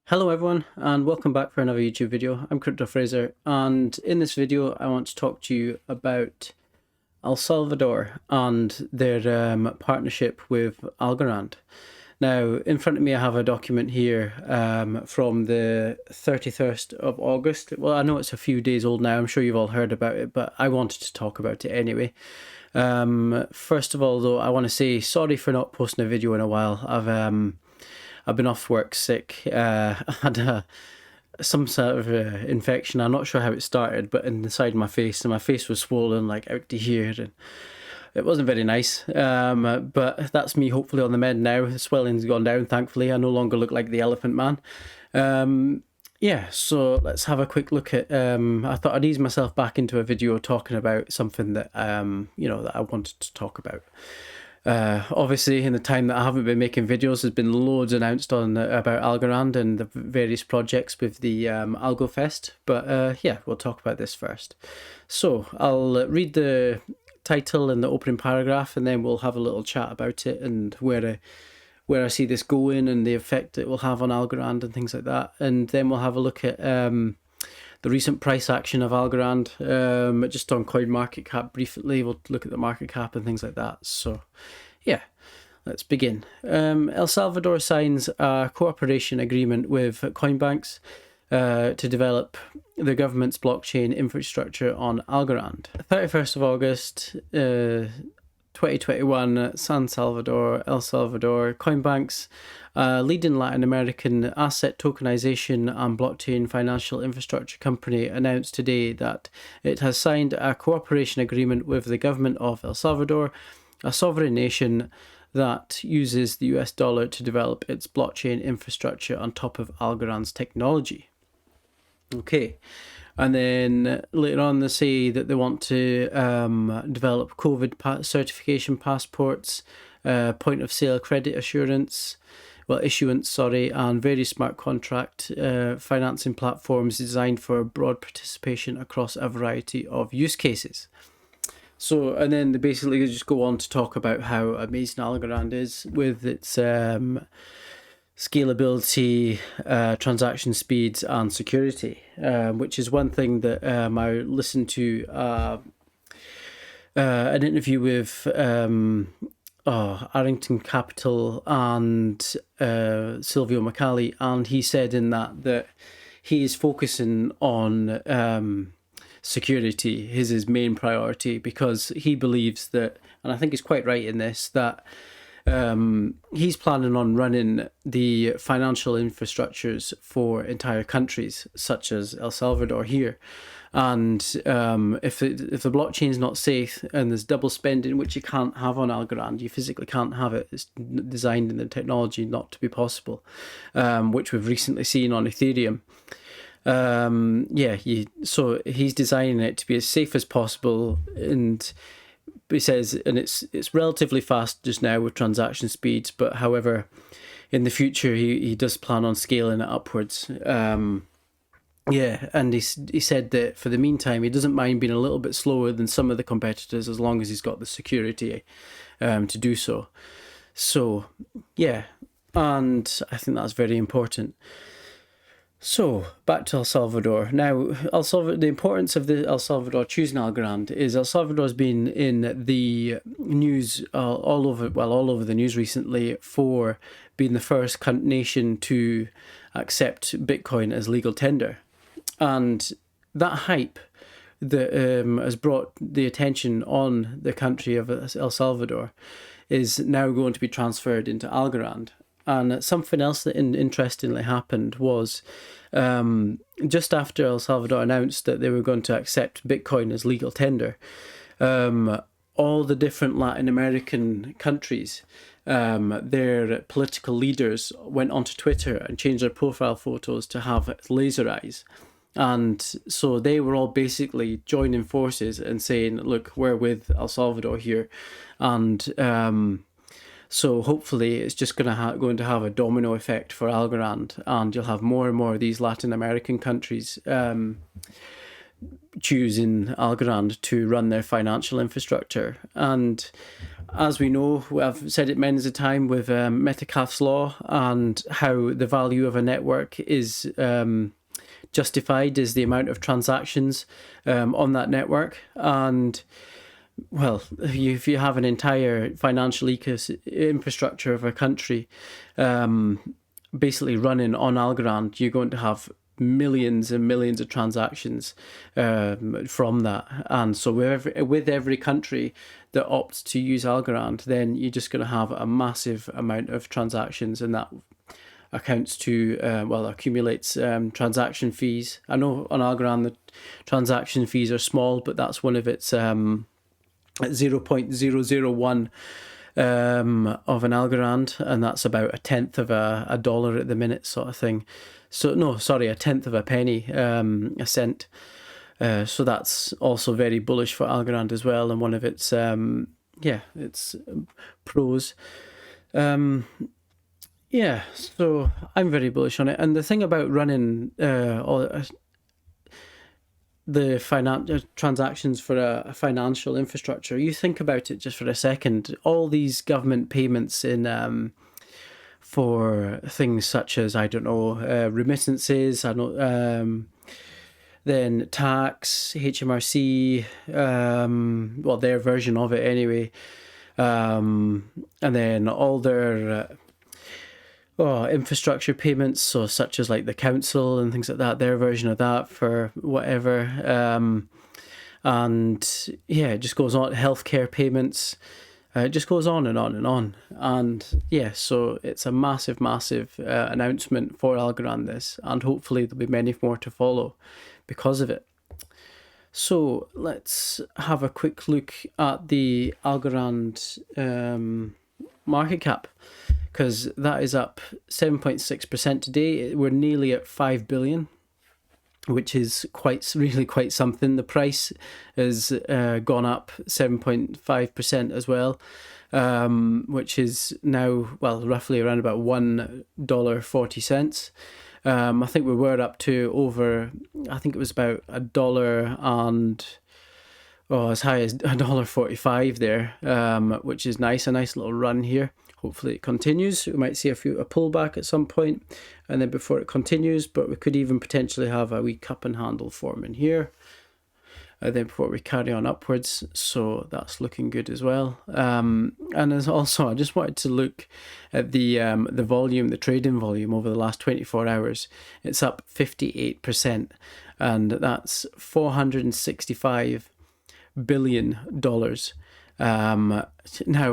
Hello everyone and welcome back for another YouTube video. I'm Crypto Fraser, and in this video I want to talk to you about El Salvador and their partnership with Algorand. Now, in front of me I have a document here from the 31st of August. Well, I know it's a few days old now, I'm sure you've all heard about it, but I wanted to talk about it anyway. First of all though, I want to say sorry for not posting a video in a while. I've been off work sick. I had some sort of infection. I'm not sure how it started, but inside my face, and my face was swollen like out to here, and it wasn't very nice. But that's me hopefully on the mend now. The swelling's gone down, thankfully. I no longer look like the Elephant Man. Yeah, so let's have a quick look at. I thought I'd ease myself back into a video talking about something that that I wanted to talk about. Obviously, in the time that I haven't been making videos, there's been loads announced on about Algorand and the various projects with the Algo Fest. But yeah, we'll talk about this first. So I'll read the title and the opening paragraph, and then we'll have a little chat about it and where I see this going and the effect it will have on Algorand and things like that. And then we'll have a look at the recent price action of Algorand, just on CoinMarketCap briefly. We'll look at the market cap and things like that. So, yeah, let's begin. El Salvador signs a cooperation agreement with Coinbanks to develop the government's blockchain infrastructure on Algorand. 31st of August, 2021, El Salvador, Coinbanks, leading Latin American asset tokenization and blockchain financial infrastructure company, announced today that it has signed a cooperation agreement with the government of El Salvador, a sovereign nation that uses the US dollar to develop its blockchain infrastructure on top of Algorand's technology. Okay. And then later on, they say that they want to develop COVID certification passports, point of sale credit issuance, and various smart contract financing platforms designed for broad participation across a variety of use cases. So, and then they basically just go on to talk about how amazing Algorand is with its scalability, transaction speeds, and security, which is one thing that I listened to an interview with Arrington Capital and Silvio Macali, and he said in that he is focusing on security, his main priority, because he believes that, and I think he's quite right in this, that he's planning on running the financial infrastructures for entire countries, such as El Salvador here. And if the blockchain is not safe and there's double spending, which you can't have on Algorand, you physically can't have it. It's designed in the technology not to be possible, which we've recently seen on Ethereum. So he's designing it to be as safe as possible, and he says, and it's relatively fast just now with transaction speeds, but however, in the future he does plan on scaling it upwards. And he said that for the meantime he doesn't mind being a little bit slower than some of the competitors as long as he's got the security to do so. So yeah, and I think that's very important. So, back to El Salvador. Now, the importance of the El Salvador choosing Algorand is El Salvador's been in the news all over the news recently for being the first nation to accept Bitcoin as legal tender. And that hype that has brought the attention on the country of El Salvador is now going to be transferred into Algorand. And something else that interestingly happened was just after El Salvador announced that they were going to accept Bitcoin as legal tender, all the different Latin American countries, their political leaders went onto Twitter and changed their profile photos to have laser eyes. And so they were all basically joining forces and saying, look, we're with El Salvador here. And so hopefully it's just going to have a domino effect for Algorand, and you'll have more and more of these Latin American countries choosing Algorand to run their financial infrastructure. And as we know, I've said it many a time with Metcalfe's law and how the value of a network is justified as the amount of transactions on that network. And well, if you have an entire financial infrastructure of a country basically running on Algorand, you're going to have millions and millions of transactions from that. And so with every country that opts to use Algorand, then you're just going to have a massive amount of transactions, and that accounts to, accumulates transaction fees. I know on Algorand the transaction fees are small, but that's one of its 0.001 of an Algorand, and that's about a tenth of a dollar at the minute, sort of thing. So no, sorry, a tenth of a penny, a cent. So that's also very bullish for Algorand as well, and one of its its pros. So I'm very bullish on it. And the thing about running the transactions for a financial infrastructure, you think about it just for a second, all these government payments in for things such as, I don't know, remittances, then tax, HMRC, their version of it anyway, and then all their infrastructure payments, so such as like the council and things like that, their version of that for whatever, and yeah, it just goes on. Healthcare payments, it just goes on and on and on. And yeah, so it's a massive announcement for Algorand, this, and hopefully there'll be many more to follow because of it. So let's have a quick look at the Algorand market cap, because that is up 7.6% today. We're nearly at 5 billion, which is really quite something. The price has gone up 7.5% as well, which is now, roughly around about $1.40. I think we were up to over, I think it was about $1 and as high as $1.45 there, which is nice, a nice little run here. Hopefully it continues. We might see a pullback at some point, and then before it continues, but we could even potentially have a wee cup and handle forming here, and then before we carry on upwards. So that's looking good as well. And as also, I just wanted to look at the volume, the trading volume over the last 24 hours. It's up 58%, and that's $465 billion. Now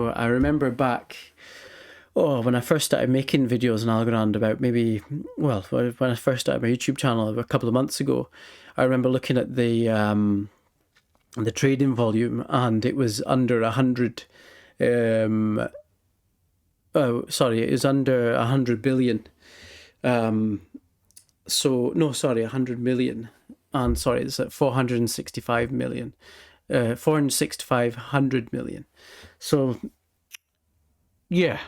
I remember back, when I first started making videos on Algorand about when I first started my YouTube channel a couple of months ago, I remember looking at the trading volume, and it was under 100. It was under 100 billion. 100 million, and it's at 465 million. 465 million. So yeah,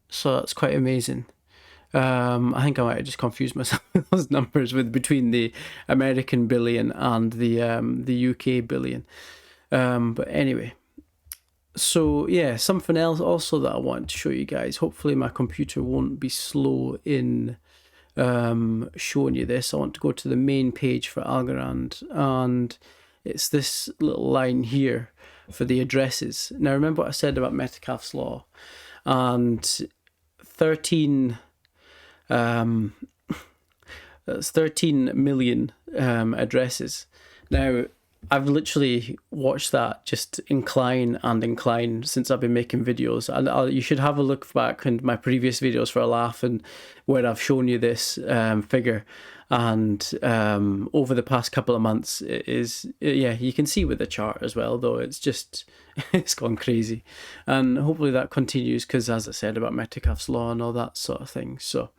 so that's quite amazing. I think I might have just confused myself with those numbers between the American billion and the UK billion. But anyway, so yeah, something else also that I wanted to show you guys. Hopefully my computer won't be slow in showing you this. I want to go to the main page for Algorand, and it's this little line here for the addresses. Now remember what I said about Metcalfe's law, and 13 million addresses. Now I've literally watched that just incline and incline since I've been making videos, and you should have a look back in my previous videos for a laugh, and where I've shown you this figure. And over the past couple of months, it is, you can see with the chart as well, though it's just, it's gone crazy. And hopefully that continues, because as I said about Metcalfe's law and all that sort of thing. So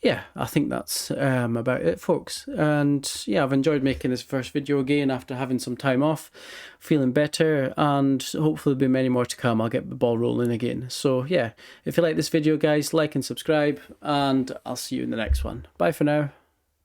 yeah, I think that's about it, folks. And yeah, I've enjoyed making this first video again after having some time off, feeling better, and hopefully there'll be many more to come. I'll get the ball rolling again. So yeah, if you like this video, guys, like and subscribe, and I'll see you in the next one. Bye for now.